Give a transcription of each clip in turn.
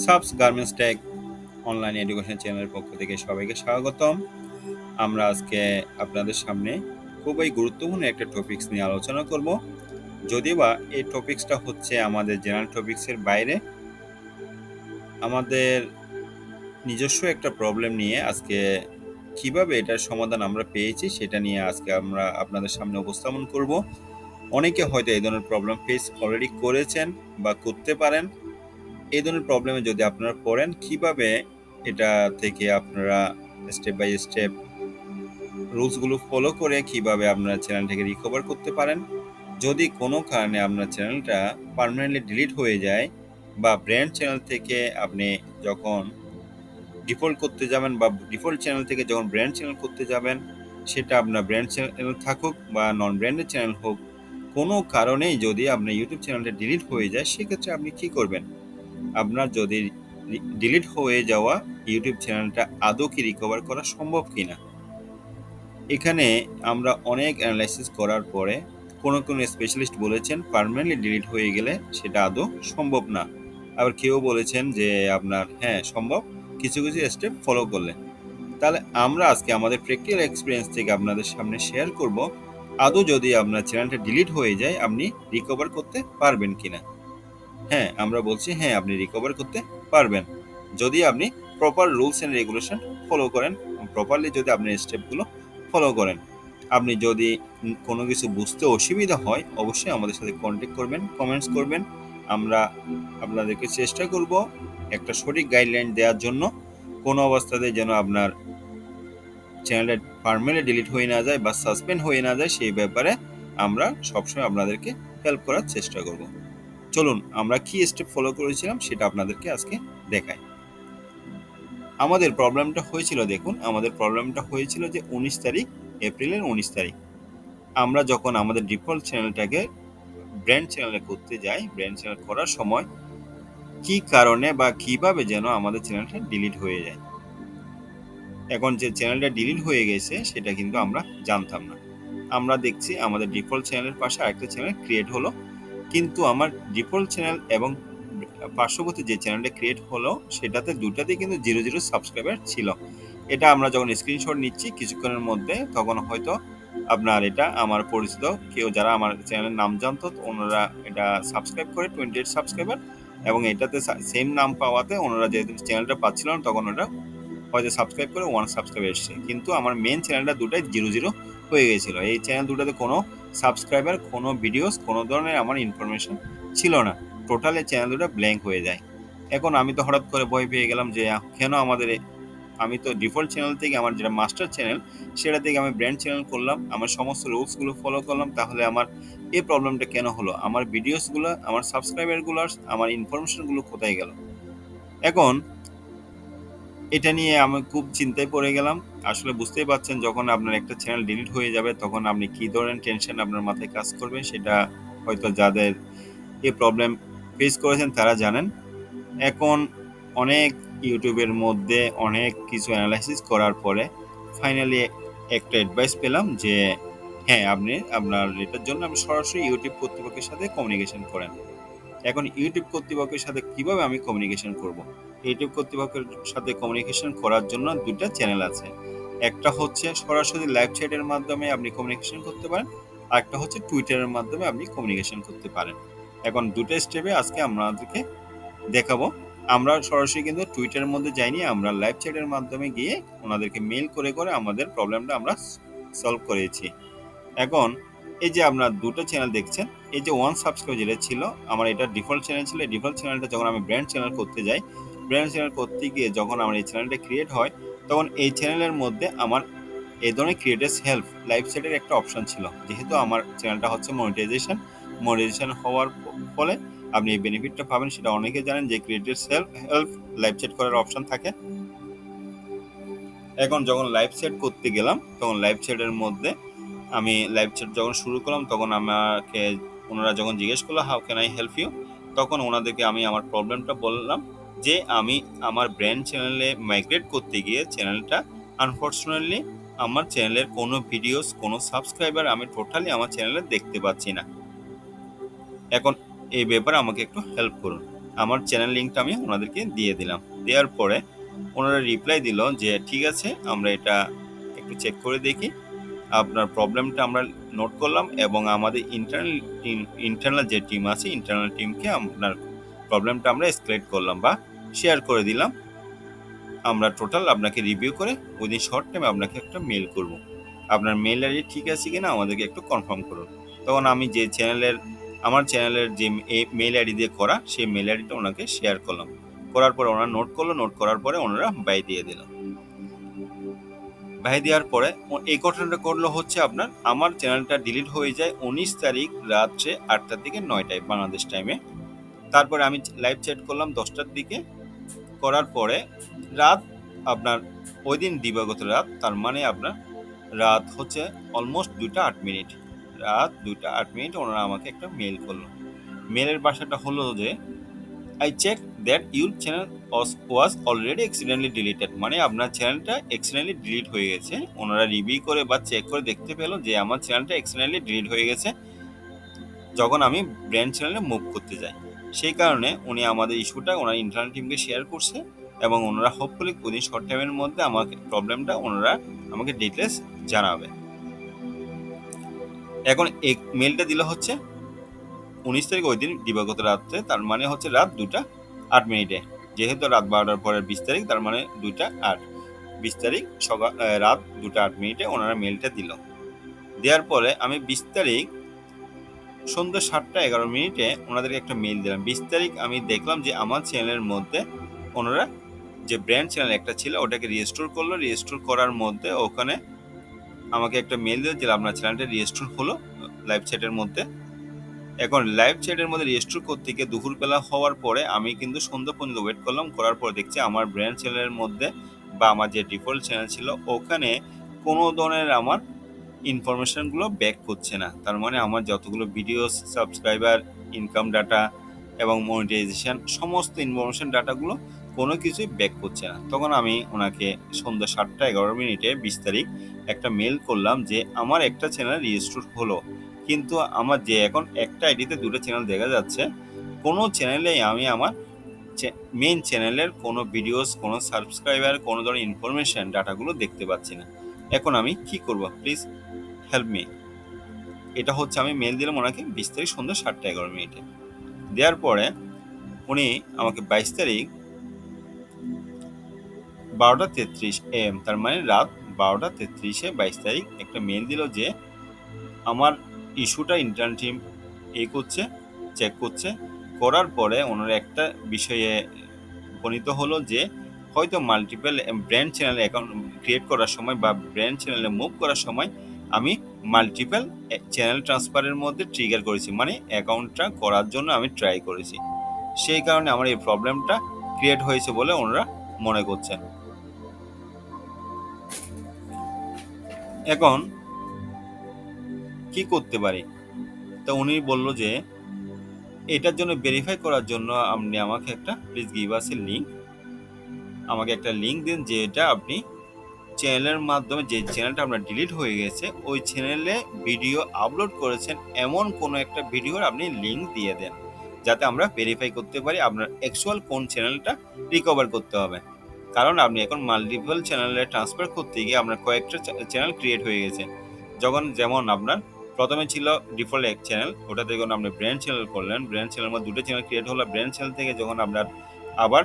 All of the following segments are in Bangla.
Subs garments tech online education চ্যানেলের পক্ষ থেকে সবাইকে স্বাগতম। আমরা আজকে আপনাদের সামনে খুবই গুরুত্বপূর্ণ একটা টপিকস নিয়ে আলোচনা করব। যদিওবা এই টপিকসটা হচ্ছে আমাদের জেনারেল টপিকসের বাইরে, আমাদের নিজস্ব একটা প্রবলেম নিয়ে আজকে কিভাবে এটার সমাধান আমরা পেয়েছি সেটা নিয়ে আজকে আমরা আপনাদের সামনে উপস্থাপন করব। অনেকে হয়তো এই ধরনের প্রবলেম ফেস অলরেডি করেছেন বা করতে পারেন। এই ধরনের প্রবলেমে যদি আপনারা পড়েন, কিভাবে এটা থেকে আপনারা স্টেপ বাই স্টেপ রুলসগুলো ফলো করে কিভাবে আপনার চ্যানেলটাকে রিকভার করতে পারেন। যদি কোনো কারণে আপনার চ্যানেলটা পার্মানেন্টলি ডিলিট হয়ে যায় বা ব্র্যান্ড চ্যানেল থেকে আপনি যখন ডিফল্ট করতে যাবেন বা ডিফল্ট চ্যানেল থেকে যখন ব্র্যান্ড চ্যানেল করতে যাবেন, সেটা আপনার ব্র্যান্ড চ্যানেল থাকুক বা নন ব্র্যান্ডেড চ্যানেল হোক, কোনো কারণেই যদি আপনার ইউটিউব চ্যানেলটা ডিলিট হয়ে যায়, সেক্ষেত্রে আপনি কী করবেন? আপনার যদি ডিলিট হয়ে যাওয়া ইউটিউব চ্যানেলটা আদৌ কি রিকভার করা সম্ভব কিনা, এখানে আমরা অনেক অ্যানালাইসিস করার পরে কোনো স্পেশালিস্ট বলেছেন পার্মানেন্টলি ডিলিট হয়ে গেলে সেটা আদৌ সম্ভব না। আবার কেউ বলেছেন যে আপনার হ্যাঁ সম্ভব, কিছু কিছু স্টেপ ফলো করলে। তাহলে আমরা আজকে আমাদের প্র্যাকটিক্যাল এক্সপিরিয়েন্স থেকে আপনাদের সামনে শেয়ার করব, আদৌ যদি আপনার চ্যানেলটা ডিলিট হয়ে যায় আপনি রিকভার করতে পারবেন কিনা। হ্যাঁ, আমরা বলছি হ্যাঁ, আপনি রিকভার করতে পারবেন। যদি আপনি proper rules and regulation follow করেন, প্রপারলি যদি আপনি স্টেপগুলো ফলো করেন। আপনি যদি কোনো কিছু বুঝতে অসুবিধা হয়, অবশ্যই আমাদের সাথে কন্ট্যাক্ট করবেন, কমেন্টস করবেন। আমরা আপনাদেরকে চেষ্টা করব একটা সঠিক গাইডলাইন দেওয়ার জন্য। কোনো অবস্থাতে যেন আপনার চ্যানেলটা পার্মানেন্টলি ডিলিট হয়ে না যায় বা সাসপেন্ড হয়ে না যায়, সেই ব্যাপারে আমরা সবসময় আপনাদেরকে হেল্প করার চেষ্টা করব। চলুন আমরা কি স্টেপ ফলো করেছিলাম সেটা আপনাদেরকে আজকে দেখাই। আমাদের প্রবলেমটা হয়েছিল, দেখুন আমাদের প্রবলেমটা হয়েছিল যে 19 তারিখ, এপ্রিলের 19 তারিখ আমরা যখন আমাদের ডিফল্ট চ্যানেলটাকে ব্র্যান্ড চ্যানেলে করতে যাই, ব্র্যান্ড চ্যানেল করার সময় কি কারণে বা কিভাবে যেন আমাদের চ্যানেলটা ডিলিট হয়ে যায়। এখন যে চ্যানেলটা ডিলিট হয়ে গেছে সেটা কিন্তু আমরা জানতাম না। আমরা দেখছি আমাদের ডিফল্ট চ্যানেলের পাশে আরেকটা চ্যানেল ক্রিয়েট হলো, কিন্তু আমার ডিফল্ট চ্যানেল এবং পার্শ্ববর্তী যে চ্যানেলটা ক্রিয়েট হলো সেটাতে দুটাতেই কিন্তু 0 সাবস্ক্রাইবার ছিল। এটা আমরা যখন স্ক্রিনশট নিচ্ছি কিছুক্ষণের মধ্যে, তখন হয়তো আপনার এটা আমার পরিচিত কেউ যারা আমার চ্যানেলের নাম জানতো, ওনারা এটা সাবস্ক্রাইব করে 28 সাবস্ক্রাইবার, এবং এটাতে সেম নাম পাওয়াতে ওনারা যেহেতু চ্যানেলটা পাচ্ছিল না, তখন ওটা হয়তো সাবস্ক্রাইব করে 1 সাবস্ক্রাইব এসছে। কিন্তু আমার মেন চ্যানেলটা দুটাই 0 হয়ে গেছিলো। এই চ্যানেল দুটাতে কোনো সাবস্ক্রাইবার, কোনো ভিডিওস, কোনো ধরনের আমার ইনফরমেশন ছিল না। টোটাল এই চ্যানেল দুটো ব্ল্যাঙ্ক হয়ে যায়। এখন আমি তো হঠাৎ করে ভয় পেয়ে গেলাম যে কেন আমাদের আমি তো ডিফল্ট চ্যানেল থেকে আমার যেটা মাস্টার চ্যানেল সেটা থেকে আমি ব্র্যান্ড চ্যানেল করলাম, আমার সমস্ত রুলসগুলো ফলো করলাম, তাহলে আমার এই প্রবলেমটা কেন হলো? আমার ভিডিওসগুলো, আমার সাবস্ক্রাইবারগুলো, আমার ইনফরমেশনগুলো কোথায় গেল? এখন এটা নিয়ে আমি খুব চিন্তায় পড়ে গেলাম। আসলে বুঝতেই পারছেন, যখন আপনার একটা চ্যানেল ডিলিট হয়ে যাবে তখন আপনি কী ধরনের টেনশন আপনার মাথায় কাজ করবে, সেটা হয়তো যাদের এই প্রবলেম ফেস করেছেন তারা জানেন। এখন অনেক ইউটিউবের মধ্যে অনেক কিছু অ্যানালাইসিস করার পরে ফাইনালি একটা অ্যাডভাইস পেলাম যে হ্যাঁ, আপনি আপনার এটার জন্য আপনি সরাসরি ইউটিউব কর্তৃপক্ষের সাথে কমিউনিকেশন করেন। এখন ইউটিউব কর্তৃপক্ষের সাথে কিভাবে আমি কমিউনিকেশন করব? ইউটিউব কর্তৃপক্ষের সাথে কমিউনিকেশন করার জন্য ২ টা চ্যানেল আছে। একটা হচ্ছে সরাসরি লাইভ চ্যাটের মাধ্যমে আপনি কমিউনিকেশন করতে পারেন। আরেকটা হচ্ছে টুইটারের মাধ্যমে আপনি কমিউনিকেশন করতে পারেন। এখন ২ টা স্টেপে আজকে আপনাদেরকে দেখাবো। আমরা সরাসরি কিন্তু টুইটারের মধ্যে যাইনি, আমরা লাইভ চ্যাটের মাধ্যমে গিয়ে ওনাদেরকে মেইল করে আমাদের প্রবলেমটা আমরা সলভ করেছি। এখন এই যে আপনার ২ টা চ্যানেল দেখছেন, এই যে 1 সাবস্ক্রাইব যেটা ছিল, আমার এটা ডিফল্ট চ্যানেল ছিল। এই ডিফল্ট চ্যানেলটা যখন আমি ব্র্যান্ড চ্যানেল করতে যাই, ব্র্যান্ড চ্যানেল করতে গিয়ে যখন আমার এই চ্যানেলটা ক্রিয়েট হয়, তখন এই চ্যানেলের মধ্যে আমার এই ধরনের ক্রিয়েটার্স হেল্প লাইভ চ্যাটের একটা অপশন ছিল। যেহেতু আমার চ্যানেলটা হচ্ছে মনিটাইজেশন হওয়ার ফলে আপনি এই বেনিফিটটা পাবেন, সেটা অনেকে জানেন যে ক্রিয়েটার্স হেল্প লাইভ চ্যাট করার অপশন থাকে। এখন যখন লাইভ চ্যাট করতে গেলাম, তখন লাইভ চ্যাটের মধ্যে আমি লাইভ চ্যাট যখন শুরু করলাম, তখন আমাকে ওনারা যখন জিজ্ঞেস করলো how can I help you, তখন ওনাদেরকে আমি আমার প্রবলেমটা বললাম যে আমি আমার ব্র্যান্ড চ্যানেলে মাইগ্রেট করতে গিয়ে চ্যানেলটা আনফর্চুনেটলি আমার চ্যানেলের কোনো ভিডিওস, কোনো সাবস্ক্রাইবার আমি টোটালি আমার চ্যানেলে দেখতে পাচ্ছি না। এখন এই ব্যাপারে আমাকে একটু হেল্প করুন। আমার চ্যানেল লিঙ্কটা আমি ওনাদেরকে দিয়ে দিলাম। দেওয়ার পরে ওনারা রিপ্লাই দিল যে ঠিক আছে, আমরা এটা একটু চেক করে দেখি। আপনার প্রবলেমটা আমরা নোট করলাম এবং আমাদের ইন্টারনাল যে টিম আছে, ইন্টারনাল টিমকে আপনার প্রবলেমটা আমরা এসকেলেট করলাম বা শেয়ার করে দিলাম। আমরা টোটাল আপনাকে রিভিউ করে উইদিন শর্ট টাইমে আপনাকে একটা মেল করব। আপনার মেল আইডি ঠিক আছে কিনা আমাদেরকে একটু কনফার্ম করুন। তখন আমি যে আমার চ্যানেলের যে মেল আইডি দিয়ে করা, সেই মেল আইডিটা ওনাকে শেয়ার করলাম। করার পরে ওনারা নোট করলো, নোট করার পরে ওনারা বাই দিয়ে দিল। বাই দেওয়ার পরে এই ঘটনাটা করলো হচ্ছে আপনার, আমার চ্যানেলটা ডিলিট হয়ে যায় 19 তারিখ রাত্রে 8টা থেকে 9টায় বাংলাদেশ টাইমে। তারপরে আমি লাইভ চ্যাট করলাম 10টার দিকে। করার পরে রাত আপনার ওই দিন দিবাগত রাত, তার মানে আপনার রাত হচ্ছে অলমোস্ট 2টা 8 মিনিট, রাত 2টা 8 মিনিট ওনারা আমাকে একটা মেল করলো। মেলের ভাষাটা হলো যে I check that your channel was already accidentally deleted, মানে আপনার চ্যানেলটা অ্যাক্সিডেন্টলি ডিলিট হয়ে গেছে। ওনারা রিভিউ করে বা চেক করে দেখতে পেলো যে আমার চ্যানেলটা অ্যাক্সিডেন্টলি ডিলিট হয়ে গেছে যখন আমি ব্র্যান্ড চ্যানেলে মুভ করতে যাই। সেই কারণে উনি আমাদের ইস্যুটা ওনার ইন্টারনাল টিমকে শেয়ার করছে এবং ওনারা হোপফুলি উইদিন শর্ট টাইমের মধ্যে আমাকে প্রবলেমটা ওনারা আমাকে ডিটেলস জানাবে। এখন এই মেলটা দিল হচ্ছে 19 তারিখ ওই দিন দিবাগত রাত্রে, তার মানে হচ্ছে রাত 2টা 8 মিনিটে। যেহেতু রাত 12টার পরে 20 তারিখ, তার মানে 2টা 8, 20 তারিখ সকাল রাত 2টা 8 মিনিটে ওনারা মেলটা দিল। দেওয়ার পরে আমি 20 তারিখ সন্ধ্যা 7টা 11 মিনিটে ওনাদেরকে একটা মেল দিলাম। 20 তারিখ আমি দেখলাম যে আমার চ্যানেলের মধ্যে ওনারা যে ব্র্যান্ড চ্যানেল একটা ছিল ওটাকে রিস্টোর করলো। রিস্টোর করার মধ্যে ওখানে আমাকে একটা মেল দিল যে আপনার চ্যানেলটা রিস্টোর হলো লাইভ চ্যাটের মধ্যে। এখন লাইভ চ্যাটের মধ্যে রেজিস্টার করতে গিয়ে দুপুরবেলা হওয়ার পরে আমি কিন্তু সন্ধ্যা পর্যন্ত ওয়েট করলাম। করার পর দেখছি আমার ব্র্যান্ড চ্যানেলের মধ্যে বা আমার যে ডিফল্ট চ্যানেল ছিল ওখানে কোনো ধরনের আমার ইনফরমেশনগুলো ব্যাক করছে না। তার মানে আমার যতগুলো ভিডিও, সাবস্ক্রাইবার, ইনকাম ডাটা এবং মনিটাইজেশন সমস্ত ইনফরমেশন ডাটাগুলো কোনো কিছুই ব্যাক করছে না। তখন আমি ওনাকে সন্ধ্যা 7টা 11 মিনিটে 20 তারিখ একটা মেল করলাম যে আমার একটা চ্যানেল রেজিস্টার হলো, কিন্তু আমার যে এখন একটা আইডিতে 2টা চ্যানেল দেখা যাচ্ছে, কোনো চ্যানেলেই আমি আমার মেইন চ্যানেলের কোনো ভিডিওস, কোনো সাবস্ক্রাইবার, কোনো ধরনের ইনফরমেশন ডাটাগুলো দেখতে পাচ্ছি না। এখন আমি কি করব, প্লিজ হেল্প মি। এটা হচ্ছে আমি মেল দিলাম ওনাকে 20 তারিখ সন্ধ্যা 7টা 11 মিনিটে। দেওয়ার পরে উনি আমাকে 22 তারিখ 12টা 33 AM, তার মানে রাত 12টা 33-এ 22 তারিখ একটা মেল দিল যে আমার ইস্যুটা ইন্টার্ন টিম করছে, চেক করছে। করার পরে ওনার একটা বিষয়ে উপনীত হলো যে হয়তো multiple brand channel account create করার সময় বা ব্র্যান্ড চ্যানেলে মুভ করার সময় আমি মাল্টিপল চ্যানেল ট্রান্সফারের মধ্যে ট্রিগার করেছি, মানে অ্যাকাউন্টটা করার জন্য আমি ট্রাই করেছি। সেই কারণে আমার এই প্রবলেমটা ক্রিয়েট হয়েছে বলে ওনারা মনে করছেন। এখন কি করতে পারি? তো উনি বলল যে এটার জন্য ভেরিফাই করার জন্য আপনি আমাকে একটা please give us A link, আমাকে একটা লিঙ্ক দিন যে এটা আপনি চ্যানেলের মাধ্যমে যে চ্যানেলটা আপনার ডিলিট হয়ে গেছে ওই চ্যানেলে ভিডিও আপলোড করেছেন এমন কোনো একটা ভিডিওর আপনি লিঙ্ক দিয়ে দেন, যাতে আমরা ভেরিফাই করতে পারি আপনার অ্যাকচুয়াল কোন চ্যানেলটা রিকভার করতে হবে। কারণ আপনি এখন মাল্টিপল চ্যানেলে ট্রান্সফার করতে গিয়ে আপনার কয়েকটা চ্যানেল ক্রিয়েট হয়ে গেছে। যেমন আপনার প্রথমে ছিল ডিফল্ট এক চ্যানেল, ওটা থেকে যখন আপনি ব্র্যান্ড চ্যানেল করলেন, ব্র্যান্ড চ্যানেলের মধ্যে 2টা চ্যানেল ক্রিয়েট হলো। ব্র্যান্ড চ্যানেল থেকে যখন আপনার আবার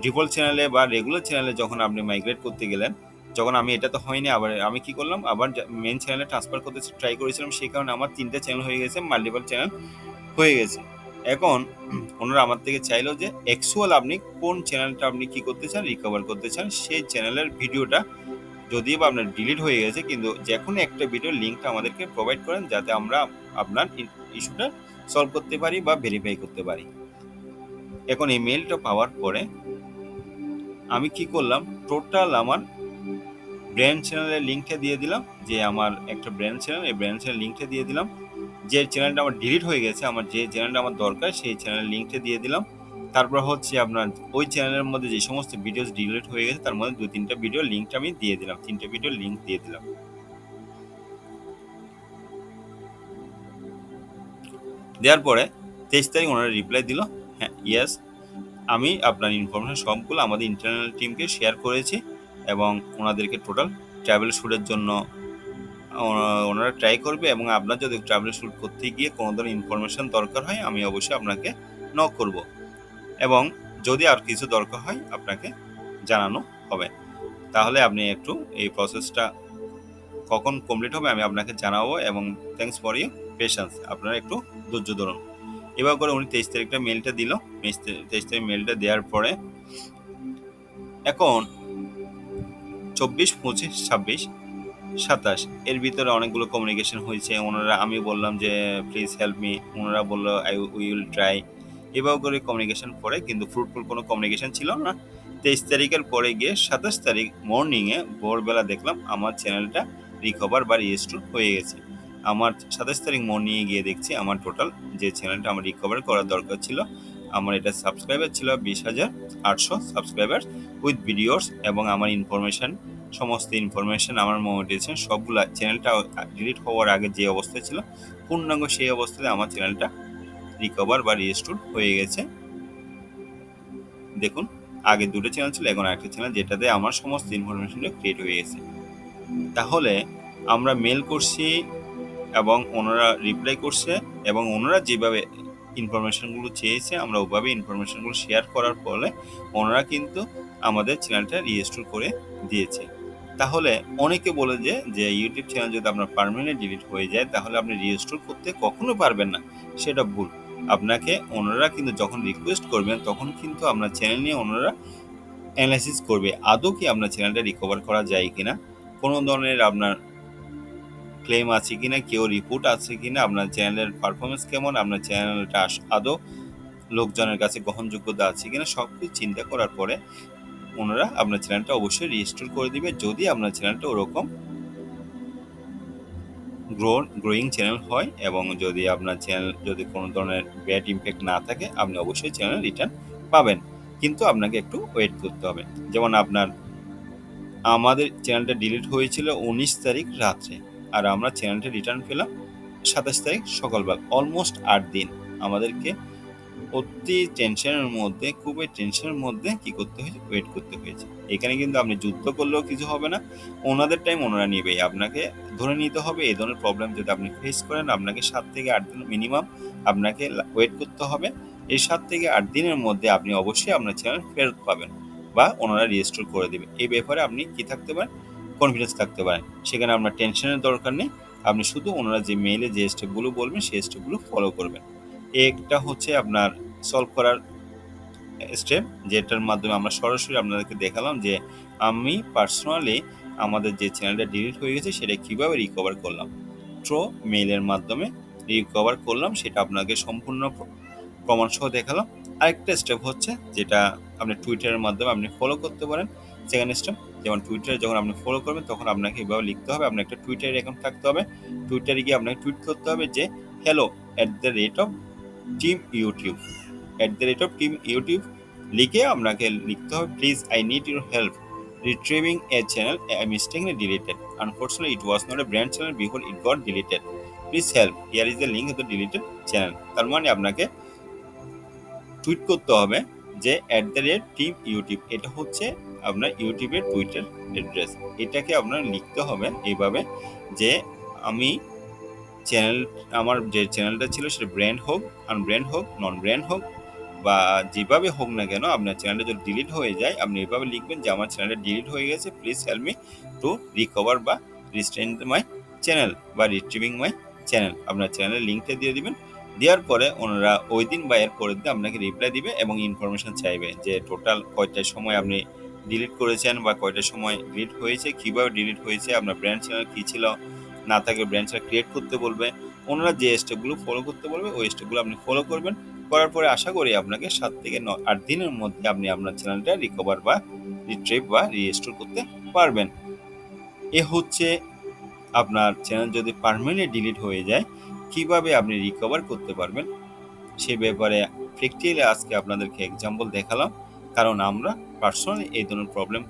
ডিফল্ট চ্যানেলে বা রেগুলার চ্যানেলে যখন আপনি মাইগ্রেট করতে গেলেন, যখন আমি এটা তো হয়নি, আবার আমি কি করলাম, আবার মেন চ্যানেলে ট্রান্সফার করতে ট্রাই করেছিলাম। সেই কারণে আমার 3টে চ্যানেল হয়ে গেছে, মাল্টিপল চ্যানেল হয়ে গেছে। এখন ওনারা আমার থেকে চাইলো যে অ্যাকচুয়াল আপনি কোন চ্যানেলটা আপনি কি করতে চান, রিকভার করতে চান, সেই চ্যানেলের ভিডিওটা যদিও বা আপনার ডিলিট হয়ে গেছে, কিন্তু যে কোনো একটা ভিডিওর লিঙ্কটা আমাদেরকে প্রোভাইড করেন যাতে আমরা আপনার ইস্যুটা সলভ করতে পারি বা ভেরিফাই করতে পারি। এখন এই মেলটা পাওয়ার পরে আমি কি করলাম, টোটাল আমার ব্র্যান্ড চ্যানেলের লিঙ্কটা দিয়ে দিলাম, যে আমার একটা ব্র্যান্ড চ্যানেল, এই ব্র্যান্ড চ্যানেল লিঙ্কটা দিয়ে দিলাম। যে চ্যানেলটা আমার ডিলিট হয়ে গেছে, আমার যে চ্যানেলটা আমার দরকার সেই চ্যানেলের লিঙ্কটা দিয়ে দিলাম। তারপর হচ্ছে আপনার ওই চ্যানেলের মধ্যে যে সমস্ত ভিডিওস ডিলিট হয়ে গেছে তার মধ্যে 2-3টা ভিডিও লিঙ্কটা আমি দিয়ে দিলাম, 3টে ভিডিও লিঙ্ক দিয়ে দিলাম। দেওয়ার পরে 23 তারিখ ওনারা রিপ্লাই দিল, ইয়েস, আমি আপনার ইনফরমেশন সবগুলো আমাদের ইন্টারনাল টিমকে শেয়ার করেছি এবং ওনাদেরকে টোটাল ট্রাভেল শ্যুটের জন্য ওনারা ট্রাই করবে এবং আপনার যদি ট্রাভেল শ্যুট করতে গিয়ে কোনো ধরনের ইনফরমেশন দরকার হয় আমি অবশ্যই আপনাকে নক করব এবং যদি আর কিছু দরকার হয় আপনাকে জানানো হবে। তাহলে আপনি একটু এই প্রসেসটা কখন কমপ্লিট হবে আমি আপনাকে জানাবো এবং থ্যাঙ্কস ফর ইউর পেশেন্স, আপনারা একটু ধৈর্য ধরুন। এবার করে উনি 23 তারিখটা মেলটা দিল, 23 তারিখ মেলটা দেওয়ার পরে এখন 24, 25, 26, 27 এর ভিতরে অনেকগুলো কমিউনিকেশন হয়েছে। ওনারা, আমি বললাম যে প্লিজ হেল্প মি, ওনারা বললো উই উইল ট্রাই। এভাবে করে কমিউনিকেশন পরে কিন্তু ফ্রুটফুল কোনো কমিউনিকেশন ছিল না। 23 তারিখের পরে গিয়ে 27 তারিখ মর্নিংয়ে ভোরবেলা দেখলাম আমার চ্যানেলটা রিকভার বা রিস্টোর হয়ে গেছে। আমার 27 তারিখ মর্নিংয়ে গিয়ে দেখছি আমার টোটাল যে চ্যানেলটা আমার রিকভার করার দরকার ছিল, আমার এটা সাবস্ক্রাইবার ছিল 20,800 সাবস্ক্রাইবার উইথ ভিডিওস এবং আমার ইনফরমেশন, সমস্ত ইনফরমেশন, আমার মোটিভেশন সবগুলা চ্যানেলটা ডিলিট হওয়ার আগে যে অবস্থায় ছিল পূর্ণাঙ্গ সেই অবস্থায় আমার চ্যানেলটা রিকভার বা রিস্টোর হয়ে গেছে। দেখুন, আগে দুটো চ্যানেল ছিল, এখন আরেকটা চ্যানেল যেটাতে আমার সমস্ত ইনফরমেশনটা ক্রিয়েট হয়ে গেছে। তাহলে আমরা মেল করছি এবং ওনারা রিপ্লাই করছে এবং ওনারা যেভাবে ইনফরমেশনগুলো চেয়েছে আমরা ওভাবে ইনফরমেশনগুলো শেয়ার করার ফলে ওনারা কিন্তু আমাদের চ্যানেলটা রিস্টোর করে দিয়েছে। তাহলে অনেকে বলে যে ইউটিউব চ্যানেল যদি আপনার পার্মানেন্ট ডিলিট হয়ে যায় তাহলে আপনি রিস্টোর করতে কখনো পারবেন না, সেটা ভুল। আপনাকে ওনারা কিন্তু যখন রিকোয়েস্ট করবেন তখন কিন্তু আপনার চ্যানেল নিয়ে ওনারা অ্যানালাইসিস করবে আদৌ কি আপনার চ্যানেলটা রিকভার করা যায় কিনা, কোনো ধরনের আপনার ক্লেম আছে কিনা, কেউ রিপোর্ট আছে কিনা, আপনার চ্যানেলের পারফরমেন্স কেমন, আপনার চ্যানেলটা আদৌ লোকজনের কাছে গ্রহণযোগ্যতা আছে কিনা, সব কিছু চিন্তা করার পরে ওনারা আপনার চ্যানেলটা অবশ্যই রিস্টোর করে দিবে যদি আপনার চ্যানেলটা ওরকম গ্রোয়িং চ্যানেল হয় এবং যদি আপনার চ্যানেল যদি কোনো ধরনের ব্যাড ইম্প্যাক্ট না থাকে আপনি অবশ্যই চ্যানেল রিটার্ন পাবেন, কিন্তু আপনাকে একটু ওয়েট করতে হবে। যেমন আমাদের চ্যানেলটা ডিলিট হয়েছিল 19 তারিখ রাত্রে আর আমরা চ্যানেলটা রিটার্ন পেলাম 27 তারিখ সকালবেলা, অলমোস্ট 8 দিন আমাদেরকে অতি টেনশনের মধ্যে, খুবই টেনশনের মধ্যে কি করতে হয়েছে, ওয়েট করতে হয়েছে। এখানে কিন্তু আপনি যুদ্ধ করলেও কিছু হবে না, ওনাদের টাইম ওনারা নেবেই। আপনাকে ধরে নিতে হবে এই ধরনের প্রবলেম যদি আপনি ফেস করেন আপনাকে 7 থেকে 8 দিন মিনিমাম আপনাকে ওয়েট করতে হবে। এই 7 থেকে 8 দিনের মধ্যে আপনি অবশ্যই আপনার চ্যানেল ফেরত পাবেন বা ওনারা রিস্টোর করে দেবে। এই ব্যাপারে আপনি কি থাকতে পারেন, কনফিডেন্স থাকতে পারেন। সেখানে আপনার টেনশনের দরকার নেই, আপনি শুধু ওনারা যে মেইলে যে স্টেপগুলো বলবেন সেই স্টেপগুলো ফলো করবেন। একটা হচ্ছে আপনার সলভ করার স্টেপ, যেটার মাধ্যমে আমরা সরাসরি আপনাদেরকে দেখালাম যে আমি পার্সোনালি আমাদের যে চ্যানেলটা ডিলিট হয়ে গেছে সেটা কীভাবে রিকভার করলাম, থ্রো মেইলের মাধ্যমে রিকভার করলাম, সেটা আপনাকে সম্পূর্ণ প্রমাণ সহ দেখালাম। আরেকটা স্টেপ হচ্ছে যেটা আপনি টুইটারের মাধ্যমে আপনি ফলো করতে পারেন। সেকেন্ড স্টেপ, যেমন টুইটারে যখন আপনি ফলো করবেন তখন আপনাকে এভাবে লিখতে হবে, আপনার একটা টুইটার অ্যাকাউন্ট থাকতে হবে, টুইটারে গিয়ে আপনাকে টুইট করতে হবে যে hello @team YouTube, @team YouTube লিখে আপনাকে লিখতে হবে please I need your help retrieving a channel I mistakenly deleted. Unfortunately, it was not a brand channel before it got deleted. Please help. Here is the link to the deleted channel. তার মানে আপনাকে টুইট করতে হবে যে @টিম ইউটিউব, এটা হচ্ছে আপনার ইউটিউবের টুইটার অ্যাড্রেস। এটাকে আপনার লিখতে হবে এইভাবে যে আমি চ্যানেল, আমার যে চ্যানেলটা ছিল সেটা ব্র্যান্ড হোক, আনব্র্যান্ড হোক, নন ব্র্যান্ড হোক বা যেভাবে হোক না কেন আপনার চ্যানেলটা যদি ডিলিট হয়ে যায় আপনি এভাবে লিখবেন যে আমার চ্যানেলটা ডিলিট হয়ে গেছে, please help me to recover বা রিস্টোর মাই চ্যানেল বা রিট্রিভিং মাই চ্যানেল। আপনার চ্যানেলের লিঙ্কটা দিয়ে দিবেন, দেওয়ার পরে ওনারা ওই দিন বা এর পরের দিন আপনাকে রিপ্লাই দিবে এবং ইনফরমেশন চাইবে যে টোটাল কয়টার সময় আপনি ডিলিট করেছেন বা কয়টার সময় ডিলিট হয়েছে, কীভাবে ডিলিট হয়েছে, আপনার ব্র্যান্ড চ্যানেল কী ছিল, না থাকে ব্র্যান্ড চ্যানেল ক্রিয়েট করতে বলবে, ওনারা যে স্টেপগুলো ফলো করতে বলবে ওই স্টেপগুলো আপনি ফলো করবেন। করার পরে আশা করি আপনাকে 7 থেকে 8 দিনের মধ্যে আপনি আপনার চ্যানেলটা রিকভার বা রিট্রিভ বা রিস্টোর করতে পারবেন। এ হচ্ছে আপনার চ্যানেল যদি পার্মানেন্ট ডিলিট হয়ে যায় কিভাবে আপনি রিকভার করতে পারবেন সে ব্যাপারে প্র্যাকটিক্যালি আজকে আপনাদেরকে এক্সাম্পল দেখালাম, কারণ আমরা পার্সোনালি এই ধরনের প্রবলেম